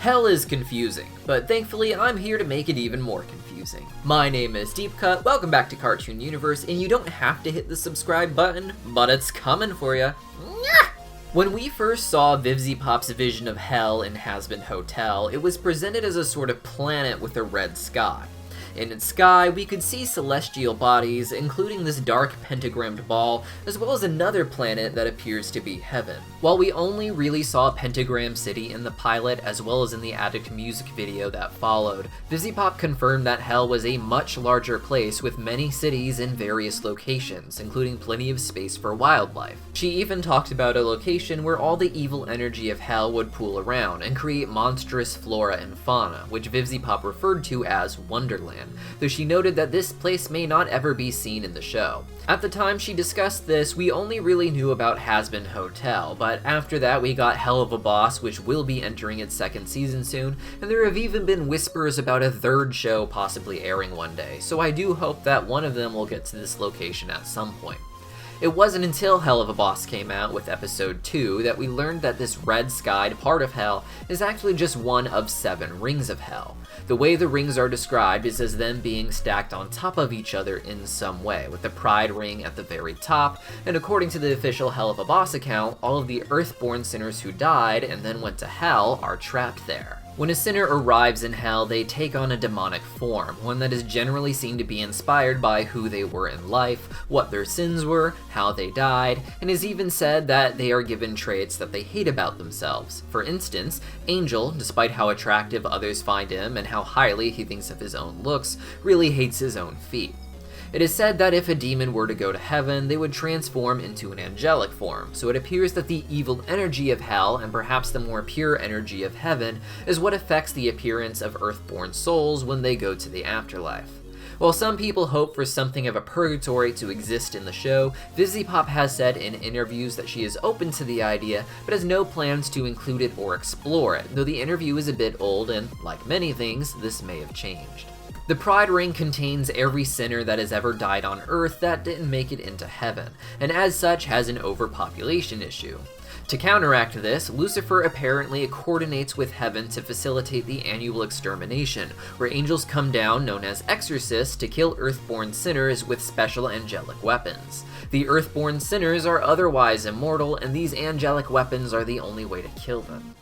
Hell is confusing, but thankfully I'm here to make it even more confusing. My name is Deepcut, welcome back to Cartoon Universe, and you don't have to hit the subscribe button, but it's coming for ya. When we first saw VivziePop's vision of Hell in Hazbin Hotel, it was presented as a sort of planet with a red sky. In its sky, we could see celestial bodies, including this dark pentagrammed ball, as well as another planet that appears to be heaven. While we only really saw Pentagram City in the pilot, as well as in the Addict music video that followed, VivziePop confirmed that Hell was a much larger place with many cities in various locations, including plenty of space for wildlife. She even talked about a location where all the evil energy of Hell would pool around and create monstrous flora and fauna, which VivziePop referred to as Wonderland, though she noted that this place may not ever be seen in the show. At the time she discussed this, we only really knew about Hazbin Hotel, but after that we got Helluva, which will be entering its second season soon, and there have even been whispers about a third show possibly airing one day, so I do hope that one of them will get to this location at some point. It wasn't until Helluva came out with episode 2 that we learned that this red-skied part of Hell is actually just one of 7 rings of Hell. The way the rings are described is as them being stacked on top of each other in some way, with the Pride ring at the very top, and according to the official Helluva account, all of the Earthborn sinners who died and then went to Hell are trapped there. When a sinner arrives in Hell, they take on a demonic form, one that is generally seen to be inspired by who they were in life, what their sins were, how they died, and is even said that they are given traits that they hate about themselves. For instance, Angel, despite how attractive others find him and how highly he thinks of his own looks, really hates his own feet. It is said that if a demon were to go to heaven, they would transform into an angelic form, so it appears that the evil energy of Hell, and perhaps the more pure energy of heaven, is what affects the appearance of Earthborn souls when they go to the afterlife. While some people hope for something of a purgatory to exist in the show, VivziePop has said in interviews that she is open to the idea, but has no plans to include it or explore it, though the interview is a bit old and, like many things, this may have changed. The Pride Ring contains every sinner that has ever died on Earth that didn't make it into heaven, and as such has an overpopulation issue. To counteract this, Lucifer apparently coordinates with heaven to facilitate the annual extermination, where angels come down known as exorcists to kill Earthborn sinners with special angelic weapons. The Earthborn sinners are otherwise immortal, and these angelic weapons are the only way to kill them.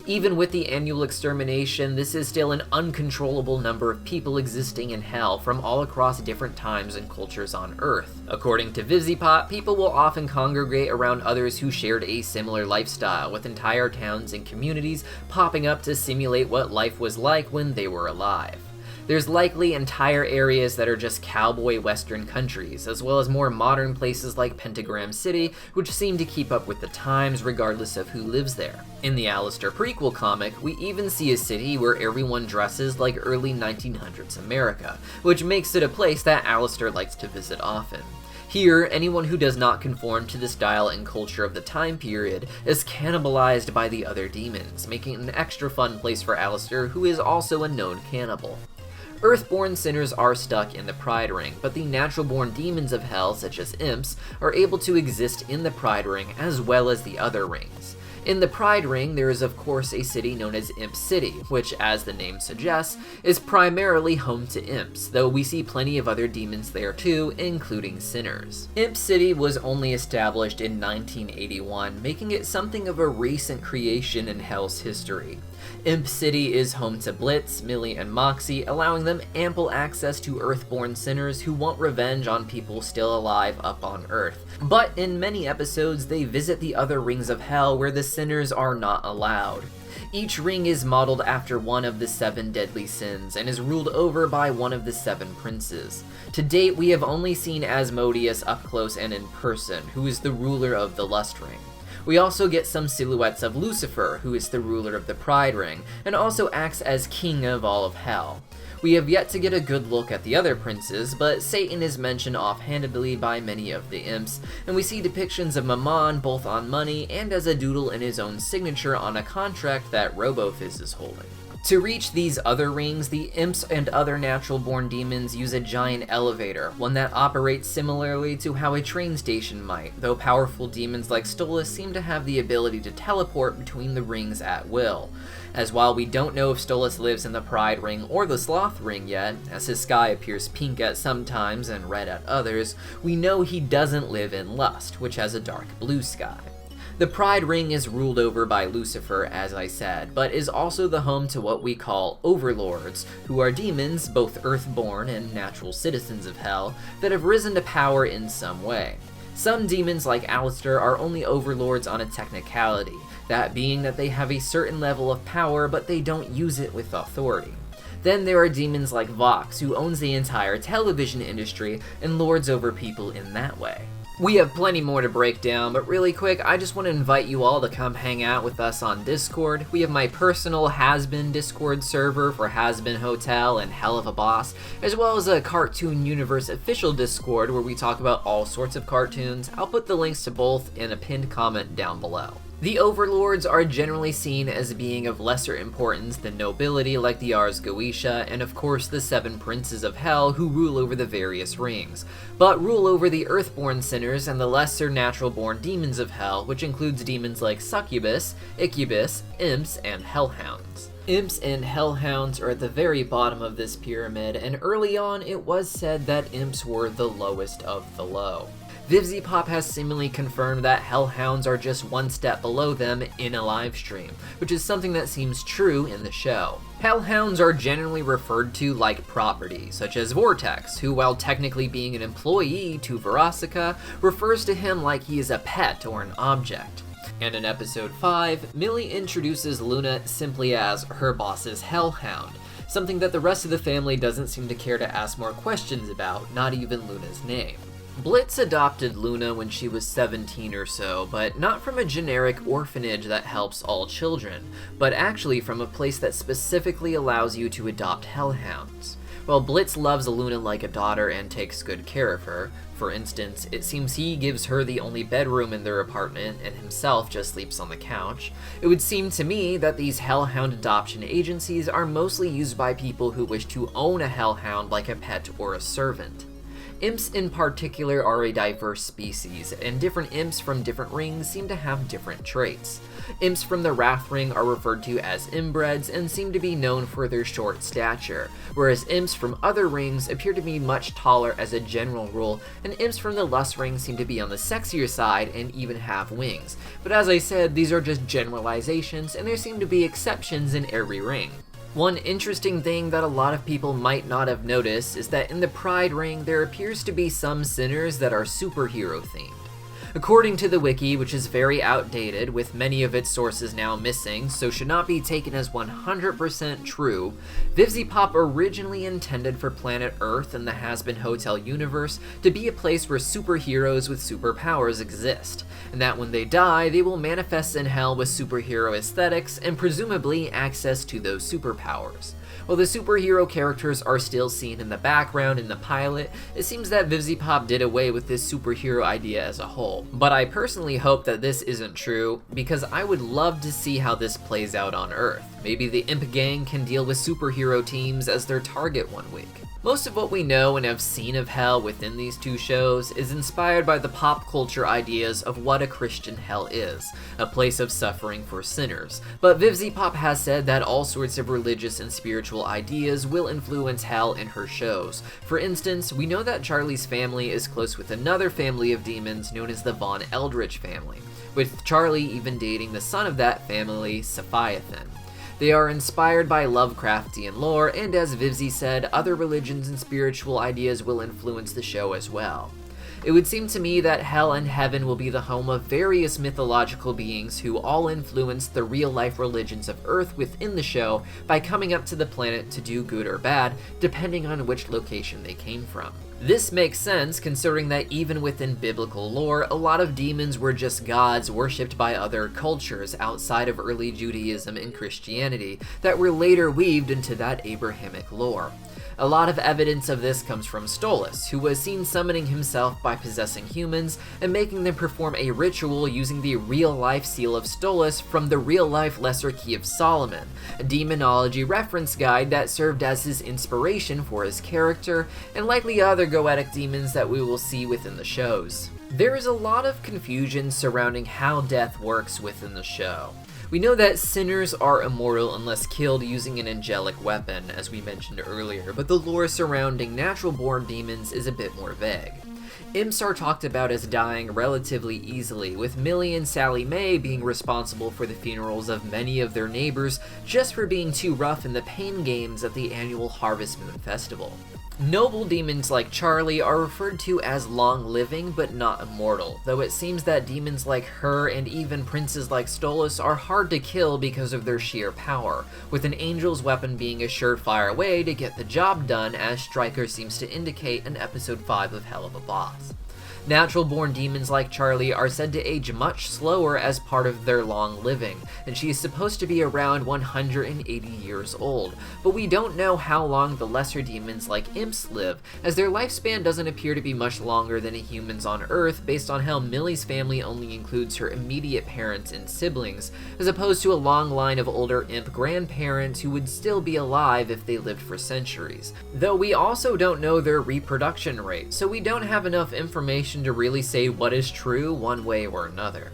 Even with the annual extermination, this is still an uncontrollable number of people existing in Hell from all across different times and cultures on Earth. According to VivziePop, people will often congregate around others who shared a similar lifestyle, with entire towns and communities popping up to simulate what life was like when they were alive. There's likely entire areas that are just cowboy western countries, as well as more modern places like Pentagram City, which seem to keep up with the times regardless of who lives there. In the Alistair prequel comic, we even see a city where everyone dresses like early 1900s America, which makes it a place that Alistair likes to visit often. Here, anyone who does not conform to the style and culture of the time period is cannibalized by the other demons, making it an extra fun place for Alistair, who is also a known cannibal. Earthborn sinners are stuck in the Pride Ring, but the natural-born demons of Hell, such as imps, are able to exist in the Pride Ring as well as the other rings. In the Pride Ring, there is of course a city known as Imp City, which, as the name suggests, is primarily home to imps, though we see plenty of other demons there too, including sinners. Imp City was only established in 1981, making it something of a recent creation in Hell's history. Imp City is home to Blitz, Millie, and Moxie, allowing them ample access to Earthborn sinners who want revenge on people still alive up on Earth. But in many episodes, they visit the other rings of Hell where the sinners are not allowed. Each ring is modeled after one of the 7 deadly sins and is ruled over by one of the 7 princes. To date, we have only seen Asmodeus up close and in person, who is the ruler of the Lust Ring. We also get some silhouettes of Lucifer, who is the ruler of the Pride Ring, and also acts as king of all of Hell. We have yet to get a good look at the other princes, but Satan is mentioned offhandedly by many of the imps, and we see depictions of Mammon both on money and as a doodle in his own signature on a contract that RoboFizz is holding. To reach these other rings, the imps and other natural-born demons use a giant elevator, one that operates similarly to how a train station might, though powerful demons like Stolas seem to have the ability to teleport between the rings at will. as while we don't know if Stolas lives in the Pride Ring or the Sloth Ring yet, as his sky appears pink at some times and red at others, we know he doesn't live in Lust, which has a dark blue sky. The Pride Ring is ruled over by Lucifer, as I said, but is also the home to what we call overlords, who are demons, both earthborn and natural citizens of Hell, that have risen to power in some way. Some demons like Alistair are only overlords on a technicality, that being that they have a certain level of power but they don't use it with authority. Then there are demons like Vox, who owns the entire television industry and lords over people in that way. We have plenty more to break down, but really quick, I just want to invite you all to come hang out with us on Discord. We have my personal Hazbin Discord server for Hazbin Hotel and Helluva Boss, as well as a Cartoon Universe official Discord where we talk about all sorts of cartoons. I'll put the links to both in a pinned comment down below. The overlords are generally seen as being of lesser importance than nobility like the Ars Goetia, and of course the 7 princes of Hell who rule over the various rings, but rule over the earthborn sinners and the lesser natural-born demons of Hell, which includes demons like Succubus, Incubus, imps, and Hellhounds. Imps and Hellhounds are at the very bottom of this pyramid, and early on it was said that imps were the lowest of the low. VivziePop has seemingly confirmed that Hellhounds are just one step below them in a livestream, which is something that seems true in the show. Hellhounds are generally referred to like property, such as Vortex, who while technically being an employee to Verosica, refers to him like he is a pet or an object. And in episode 5, Millie introduces Luna simply as her boss's Hellhound, something that the rest of the family doesn't seem to care to ask more questions about, not even Luna's name. Blitz adopted Luna when she was 17 or so, but not from a generic orphanage that helps all children, but actually from a place that specifically allows you to adopt Hellhounds. While Blitz loves Luna like a daughter and takes good care of her, for instance, it seems he gives her the only bedroom in their apartment and himself just sleeps on the couch, it would seem to me that these Hellhound adoption agencies are mostly used by people who wish to own a Hellhound like a pet or a servant. Imps in particular are a diverse species, and different imps from different rings seem to have different traits. Imps from the Wrath Ring are referred to as inbreds and seem to be known for their short stature, whereas imps from other rings appear to be much taller as a general rule, and imps from the Lust Ring seem to be on the sexier side and even have wings. But as I said, these are just generalizations, and there seem to be exceptions in every ring. One interesting thing that a lot of people might not have noticed is that in the Pride Ring there appears to be some sinners that are superhero themed. According to the wiki, which is very outdated with many of its sources now missing, so should not be taken as 100% true, VivziePop originally intended for planet Earth and the Hazbin Hotel universe to be a place where superheroes with superpowers exist, and that when they die, they will manifest in Hell with superhero aesthetics and presumably access to those superpowers. While the superhero characters are still seen in the background in the pilot, it seems that VivziePop did away with this superhero idea as a whole. But I personally hope that this isn't true, because I would love to see how this plays out on Earth. Maybe the Imp Gang can deal with superhero teams as their target one week. Most of what we know and have seen of Hell within these two shows is inspired by the pop culture ideas of what a Christian hell is, a place of suffering for sinners. But VivziePop has said that all sorts of religious and spiritual ideas will influence Hell in her shows. For instance, we know that Charlie's family is close with another family of demons known as the Von Eldritch family, with Charlie even dating the son of that family, Sephiathan. They are inspired by Lovecraftian lore, and as Vivzie said, other religions and spiritual ideas will influence the show as well. It would seem to me that Hell and Heaven will be the home of various mythological beings who all influence the real-life religions of Earth within the show by coming up to the planet to do good or bad, depending on which location they came from. This makes sense considering that even within biblical lore, a lot of demons were just gods worshipped by other cultures outside of early Judaism and Christianity that were later weaved into that Abrahamic lore. A lot of evidence of this comes from Stolas, who was seen summoning himself by possessing humans and making them perform a ritual using the real-life seal of Stolas from the real-life Lesser Key of Solomon, a demonology reference guide that served as his inspiration for his character, and likely other goetic demons that we will see within the shows. There is a lot of confusion surrounding how death works within the show. We know that sinners are immortal unless killed using an angelic weapon, as we mentioned earlier, but the lore surrounding natural-born demons is a bit more vague. Imps are talked about as dying relatively easily, with Millie and Sally Mae being responsible for the funerals of many of their neighbors just for being too rough in the pain games at the annual Harvest Moon Festival. Noble demons like Charlie are referred to as long-living but not immortal, though it seems that demons like her and even princes like Stolas are hard to kill because of their sheer power, with an angel's weapon being a surefire way to get the job done, as Stryker seems to indicate in episode 5 of Helluva. Natural-born demons like Charlie are said to age much slower as part of their long living, and she is supposed to be around 180 years old, but we don't know how long the lesser demons like imps live, as their lifespan doesn't appear to be much longer than a human's on Earth based on how Millie's family only includes her immediate parents and siblings, as opposed to a long line of older imp grandparents who would still be alive if they lived for centuries. Though we also don't know their reproduction rate, so we don't have enough information to really say what is true one way or another.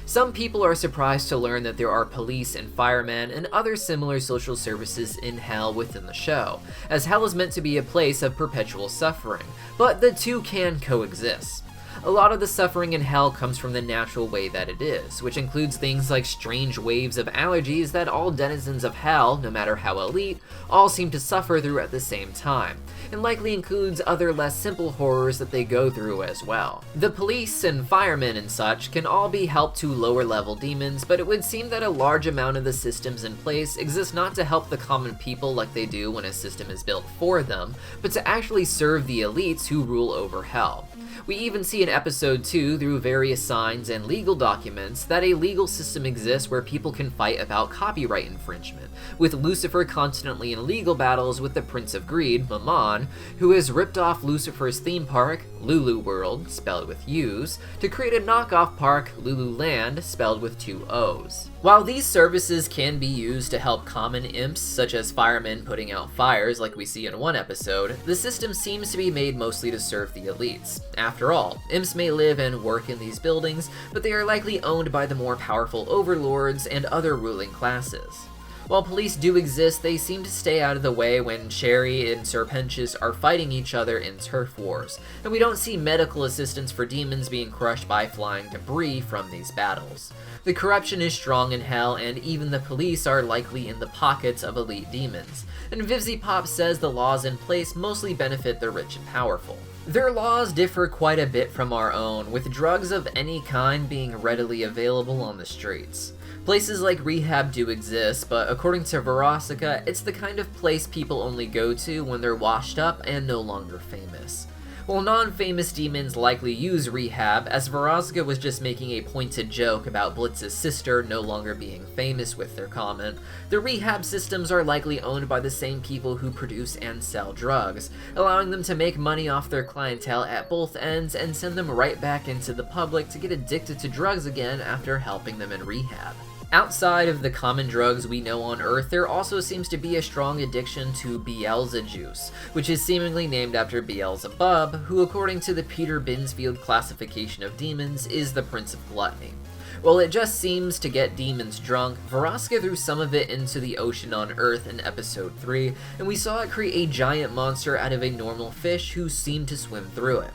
Some people are surprised to learn that there are police and firemen and other similar social services in Hell within the show, as Hell is meant to be a place of perpetual suffering, but the two can coexist. A lot of the suffering in Hell comes from the natural way that it is, which includes things like strange waves of allergies that all denizens of Hell, no matter how elite, all seem to suffer through at the same time, and likely includes other less simple horrors that they go through as well. The police and firemen and such can all be helped to lower level demons, but it would seem that a large amount of the systems in place exist not to help the common people like they do when a system is built for them, but to actually serve the elites who rule over Hell. We even see in episode 2, through various signs and legal documents, that a legal system exists where people can fight about copyright infringement, with Lucifer constantly in legal battles with the Prince of Greed, Mammon, who has ripped off Lucifer's theme park, Lulu World, spelled with U's, to create a knockoff park, Lulu Land, spelled with 2 O's. While these services can be used to help common imps, such as firemen putting out fires like we see in one episode, the system seems to be made mostly to serve the elites. After all, imps may live and work in these buildings, but they are likely owned by the more powerful overlords and other ruling classes. While police do exist, they seem to stay out of the way when Sherry and Sir Pentious are fighting each other in turf wars, and we don't see medical assistance for demons being crushed by flying debris from these battles. The corruption is strong in Hell, and even the police are likely in the pockets of elite demons, and Vivziepop says the laws in place mostly benefit the rich and powerful. Their laws differ quite a bit from our own, with drugs of any kind being readily available on the streets. Places like rehab do exist, but according to Verosika, it's the kind of place people only go to when they're washed up and no longer famous. While non-famous demons likely use rehab, as Verosika was just making a pointed joke about Blitz's sister no longer being famous with their comment, the rehab systems are likely owned by the same people who produce and sell drugs, allowing them to make money off their clientele at both ends and send them right back into the public to get addicted to drugs again after helping them in rehab. Outside of the common drugs we know on Earth, there also seems to be a strong addiction to Beelzejuice, which is seemingly named after Beelzebub, who according to the Peter Binsfield classification of demons is the Prince of Gluttony. While it just seems to get demons drunk, Verosika threw some of it into the ocean on Earth in episode 3, and we saw it create a giant monster out of a normal fish who seemed to swim through it.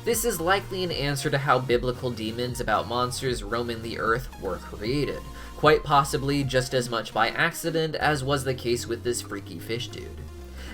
This is likely an answer to how biblical demons about monsters roaming the earth were created, quite possibly just as much by accident as was the case with this freaky fish dude.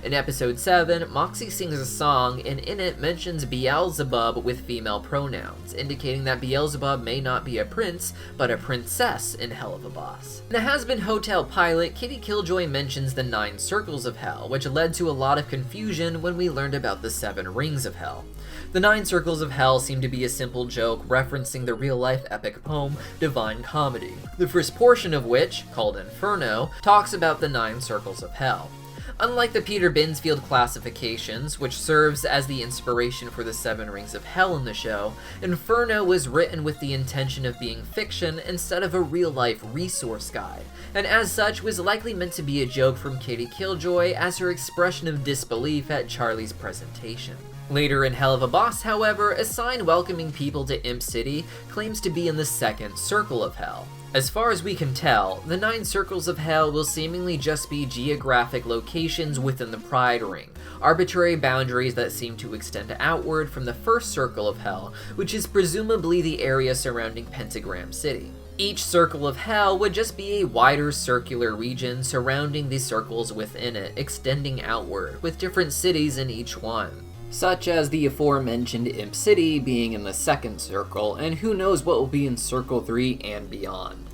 In episode 7, Moxie sings a song and in it mentions Beelzebub with female pronouns, indicating that Beelzebub may not be a prince, but a princess in Helluva. In the Hazbin Hotel pilot, Kitty Killjoy mentions the 9 circles of Hell, which led to a lot of confusion when we learned about the 7 rings of Hell. The 9 circles of Hell seem to be a simple joke referencing the real-life epic poem Divine Comedy, the first portion of which, called Inferno, talks about the 9 circles of Hell. Unlike the Peter Binsfield classifications, which serves as the inspiration for the 7 Rings of Hell in the show, Inferno was written with the intention of being fiction instead of a real-life resource guide, and as such was likely meant to be a joke from Kitty Killjoy as her expression of disbelief at Charlie's presentation. Later in Helluva Boss, however, a sign welcoming people to Imp City claims to be in the second circle of hell. As far as we can tell, the 9 circles of hell will seemingly just be geographic locations within the Pride Ring, arbitrary boundaries that seem to extend outward from the first circle of hell, which is presumably the area surrounding Pentagram City. Each circle of hell would just be a wider circular region surrounding the circles within it, extending outward, with different cities in each one, such as the aforementioned Imp City being in the second circle, and who knows what will be in Circle 3 and beyond.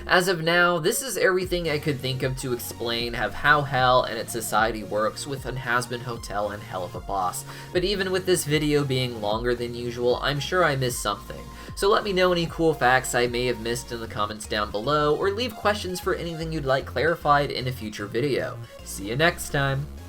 As of now, this is everything I could think of to explain of how Hell and its society works within Hazbin Hotel and Helluva Boss, but even with this video being longer than usual, I'm sure I missed something. So let me know any cool facts I may have missed in the comments down below, or leave questions for anything you'd like clarified in a future video. See you next time!